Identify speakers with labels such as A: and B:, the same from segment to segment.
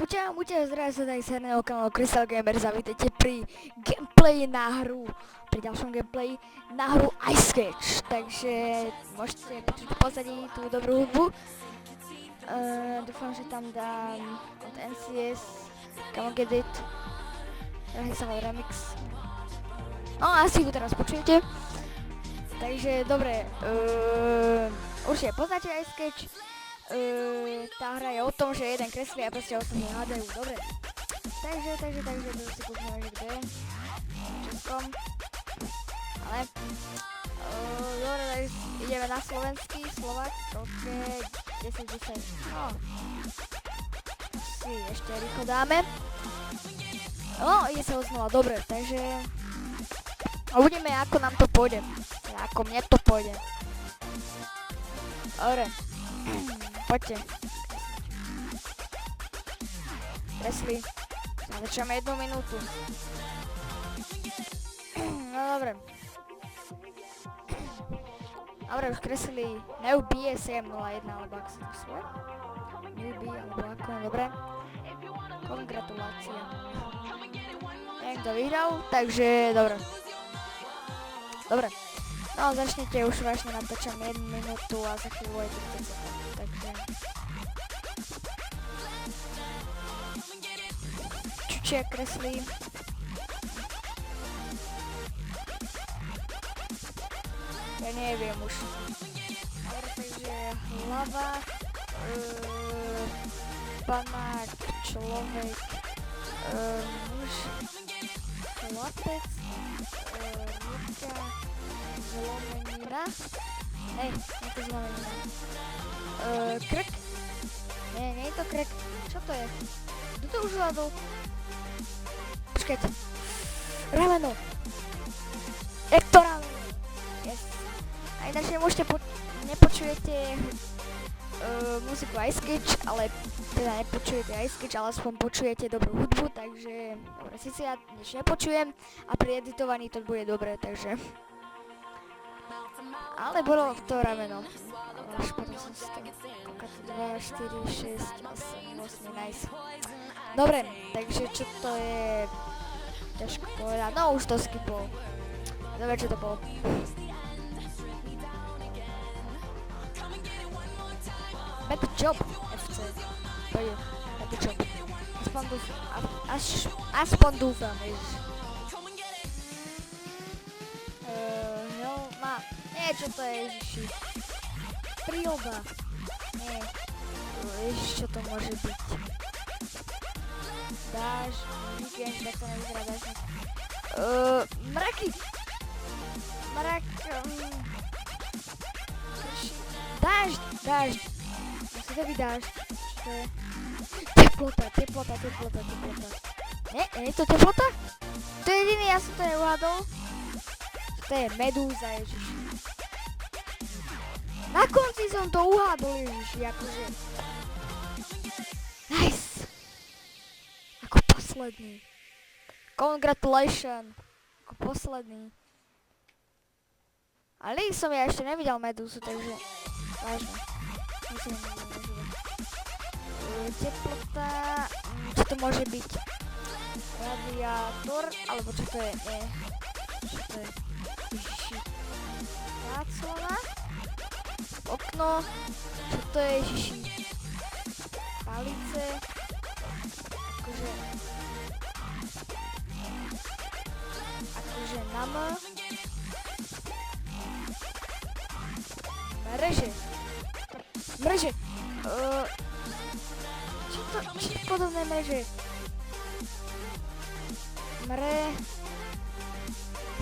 A: Čau, zdravím sa tady z herného kanálu Crystal Gamer, zavítejte pri gameplay na hru, pri ďalšom gameplay na hru Ice Sketch, takže môžete počuť v pozadí tú dobrú hudbu. Dúfam, že tam dám od NCS, Come on Get It, Rahysal Remix. No asi ho teraz počujete. Takže dobre, určite poznáte Ice Sketch. Tá hra je o tom, že jeden kreslí a proste ostatní hádajú, dobre. Takže to si kúpneme, že kde je. Českom. Ale, dobre, takže ideme na slovenský, Slovak, troške 10. No, si ešte rýchlo dáme. No, ide sa ho znova, dobre, takže uvidíme, ako nám to pôjde. Teda, ako mne to pôjde. Dobre. Poďte. Kresli. Začneme 1 minútu. No dobre. Dobre, už kreslili Newbie 701, alebo ak sa to sluje. Newbie, alebo ako, dobre. Kongratulácie. Neviem, kto vyhral, takže dobre. Dobre. No, začnete, už vážne natáčam 1 minútu a za chvíľu je to 10 sekúnd, takže... Čučia kreslí. Ja neviem už. Dobre, takže hlava, panák, človek, muž, chlapec, ruka, zlomenina. Hej, nie to zlomenina. Krk. Nie je to krk. Čo to je? Kto to už hľadol? Počkajte. Rameno. Jak to rameno? Yes. A ináč nepočujete muziku Ice Sketch, ale teda nepočujete Ice Sketch, ale aspoň počujete dobrú hudbu, takže dobre, síce ja nič nepočujem a pri editovaní to bude dobre, takže... Ale bolo to rameno. Až potom som si to kúkať 2, 4, 6, 8, 8, nice. Dobre, takže čo to je... Ťažko povedať, no už to skipol. Dobre, čo to bolo. Mad Job FC. Pojde, Mad Job. Aspoň dúfam, ježiš. Nie, čo to je, ježiši. Príroda. Nie. Ježiš, čo to môže byť. Dáš, neviem, tak to nevyzerá dážnik. Mraky. Mrak, dážď. Musí to byť dážď. Čo to je? Teplota. Nie je to teplota? To je jediný, ja som to neuhádol. To je medúza, ježiši. Na konci som to uhádol, ježiši, akože... Nice! Ako posledný. Congratulations! Ako posledný. Ale som ja ešte nevidel medúzu, takže... Vážne. Myslím, že nevidel. Teplota... Čo to môže byť? Radiátor? Alebo čo to je? Nie. Čo to je? Ježiši. Záclona? Okno. Čo to je, ježiši? Palice. Akože nam. Mreže. Čo to? Čo je podobné mreže?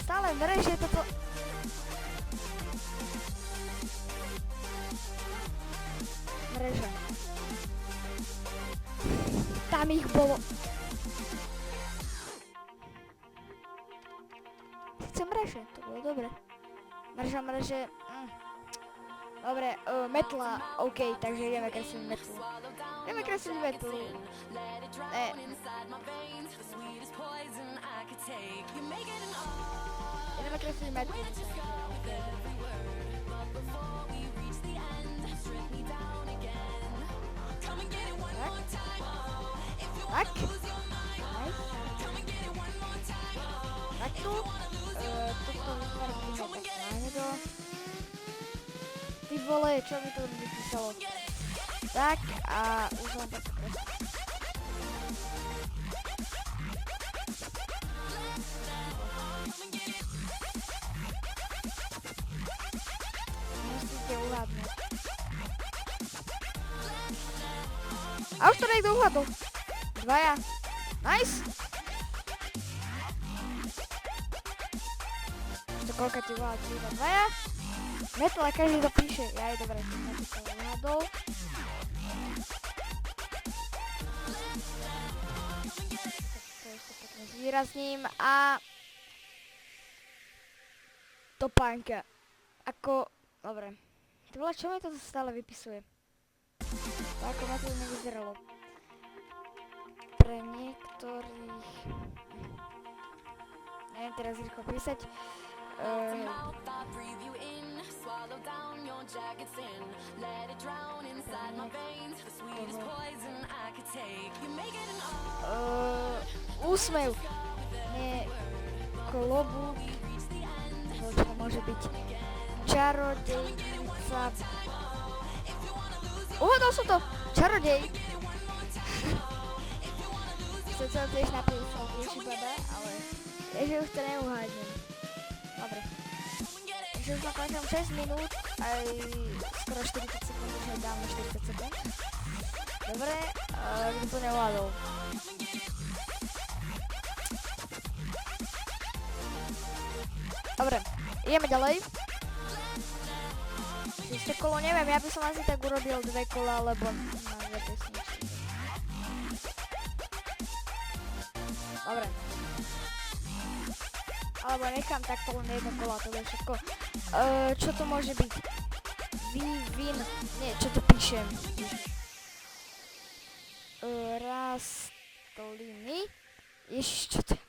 A: Stále mreže toto... Mreža. Tam ich bolo. Sice mreže, to bolo dobre. Mreže. Dobre, metla, OK, takže ideme kresliť metlu. Ideme kresliť metlu. Ideme kresliť metlu. Tak. vole, čo mi to vypísalo? Tak a už len takto presne. Musíte uhádnuť. A už to niekto uhádol. Dvaja. Nice. Ešte koľka ti uhádli? Iba dvaja. Metal a každý to píše. Ja je dobre, ten Metal to uhádol. To ešte pekne zvýrazním a topánka. Ako, dobre. Ty vole, čo mi to stále vypisuje? To ako ma to nevyzeralo. Pre niektorých... Neviem teraz rýchlo písať. Úsmev. Nie klobúk. To môže byť čarodejnica. Uhádol som to! Čarodej! Som sa tiež napísal tiež baba, ale je, že už to neuhádnem. Dobre. Takže už nakončím 6 minút, aj skoro 40 sekúnd, už aj dávno 40 sekúnd. Dobre, kto to neuhádol? Dobre, ideme ďalej. 6. kolo, neviem, ja by som asi tak urobil 2 kola, lebo mám dve pesničky. Dobre. Alebo nechám takto len jedno kolo a to je všetko. Čo to môže byť? Vin. Nie, čo to píšem? Rastliny. Ježiš, čo to je?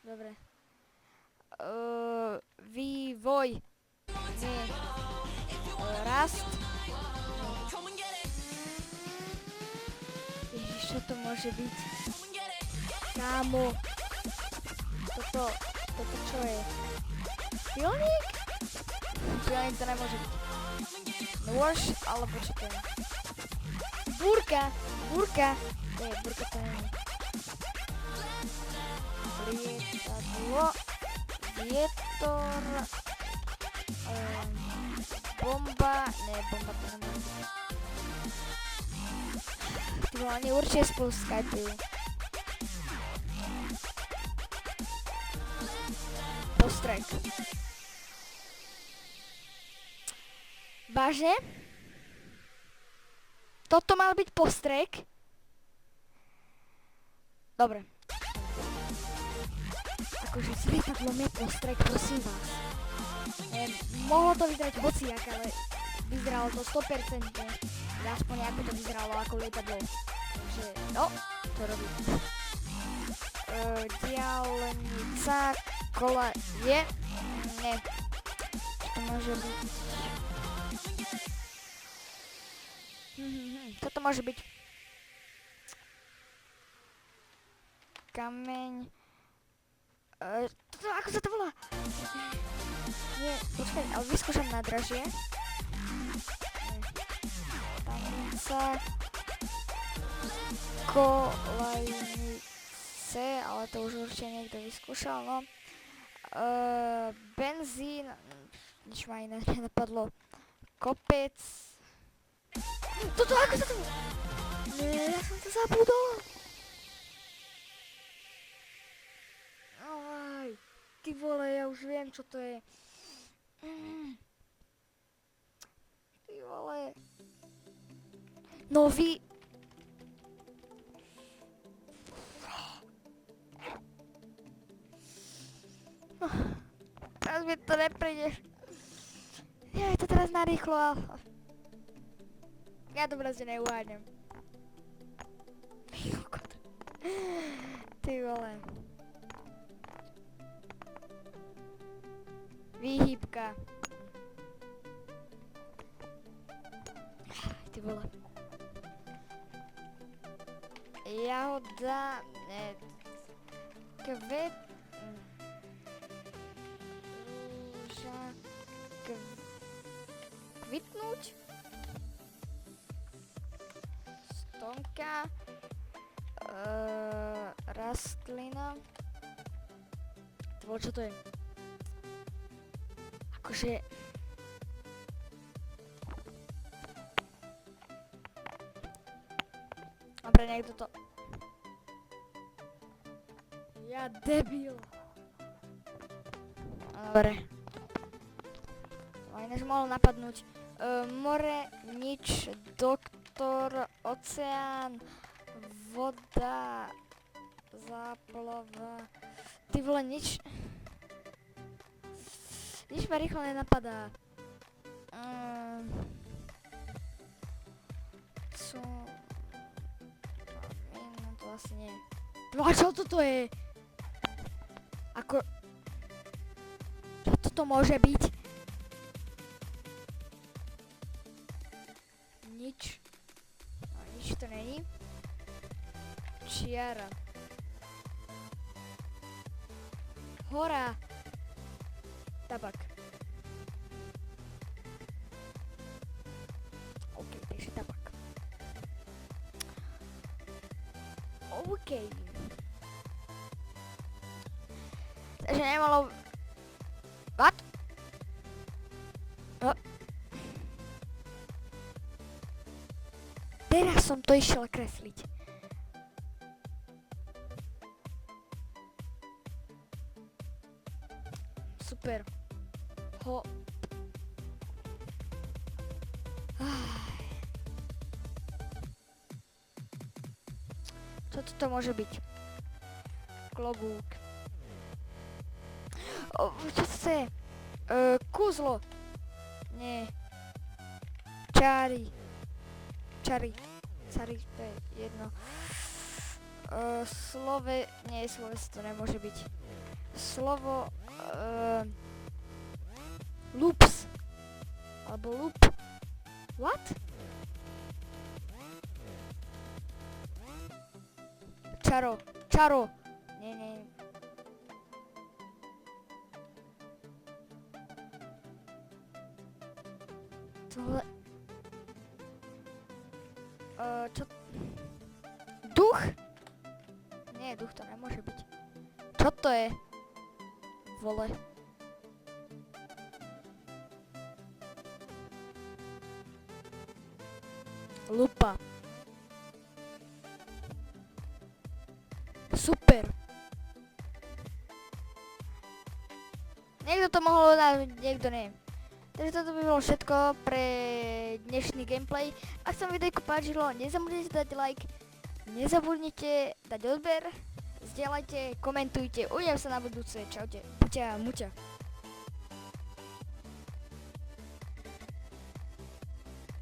A: Dobre. Vývoj. Nie. Rast. Ježiš, čo to môže byť? Kámo. Toto čo je? Pilník? Pilník to nemôže byť. Nôž, alebo čo to je? Búrka. Nie, búrka to nie. Lietadlo. Vietor. Bomba. Nie, bomba to nemôže byť. Ty vole, oni určite spolu skypujú. Postrek. Vážne? Toto mal byť postrek? Dobre. Akože s lietadlom je postrek, prosím vás. Mohlo to vyzerať hociak, ale vyzeralo to 100%. Aspoň ako to vyzeralo ako lietadlo. Takže, no, to robím. Diaľnica kola je... Nie. Čo to môže byť? Toto môže byť... Kameň... Ako sa to volá? Nie, počkaj, ale vyskúšam nádražie. Stanica... Kolajnice, ale to už určite niekto vyskúšal, no. Benzín... Nič ma iné nenapadlo. Kopec... Toto, ako sa to... Nie, ja som to zabudol. Aj, ty vole, ja už viem, čo to je. Ty vole. Nový... Teraz mi to neprídeš. Ja je to teraz narýchlo. Ja to proste neuhádnem. Ty vole. Výhybka. Ty vole. Jahoda... Ne... Kvet... Rúža... kvitnúť. Stonka. Rastlina. Čo to je? Akože... Dobre, niekto to... Ja debil. Dobre. Ináč mohol napadnúť. More, nič, doktor, oceán, voda, záplava. Ty vole, nič... Nič ma rýchlo nenapadá. To asi nie. Čo toto je? Ako... Čo toto môže byť? Nič. No, nič to není. Čiara. Hora. Tabak. OK, takže tabak. OK. Takže nemalo... What? Teraz som to išiel kresliť. Super. Čo toto môže byť? Klobúk. Čo to je? Kúzlo. Nie. Čary, to je jedno. Nie, sloves to nemôže byť. Slovo... Loops. Alebo loop. What? Čaro. Nie. Tohle... Čo... Duch? Nie, duch to nemôže byť. Čo to je? Vole. Lupa. Super. Niekto to mohol dať, niekto nie. Takže toto by bolo všetko pre dnešný gameplay. Ak sa vám videjko páčilo, nezabudnite dať like, nezabudnite dať odber, zdieľajte, komentujte, uvidím sa na budúce. Čaute. Muťa.